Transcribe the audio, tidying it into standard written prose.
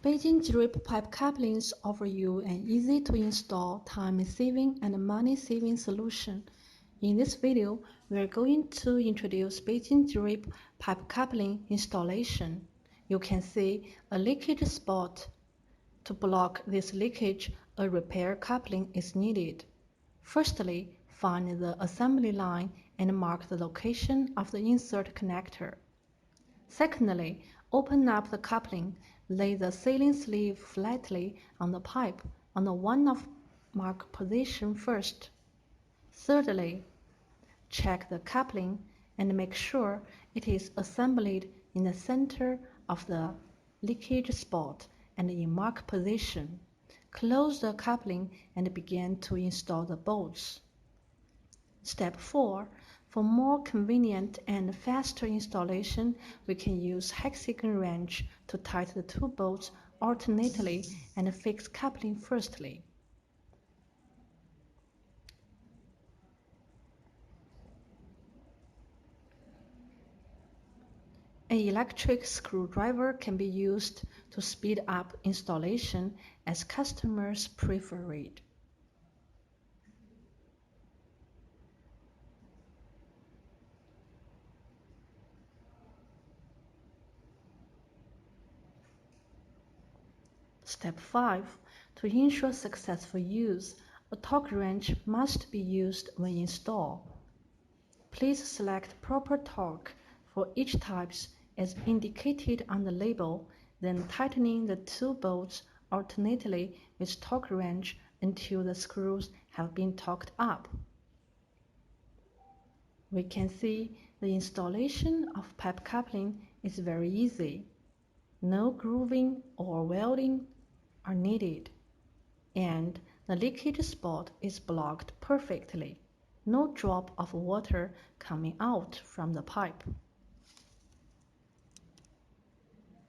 Beijing drip pipe couplings offer you an easy-to-install, time-saving, and money-saving solution. In this video, we are going to introduce Beijing drip pipe coupling installation. You can see a leakage spot. To block this leakage, a repair coupling is needed. Firstly, find the assembly line and mark the location of the insert connector. Secondly, open up the coupling, lay the sealing sleeve flatly on the pipe on the one-off mark position first. Thirdly, check the coupling and make sure it is assembled in the center of the leakage spot and in mark position. Close the coupling and begin to install the bolts. Step 4. For more convenient and faster installation, we can use hexagon wrench to tighten the two bolts alternately and fix coupling firstly. An electric screwdriver can be used to speed up installation as customers prefer it. Step 5. To ensure successful use, a torque wrench must be used when installed. Please select proper torque for each type as indicated on the label, then tightening the two bolts alternately with torque wrench until the screws have been torqued up. We can see the installation of pipe coupling is very easy. No grooving or welding are needed, and the leakage spot is blocked perfectly. No drop of water coming out from the pipe.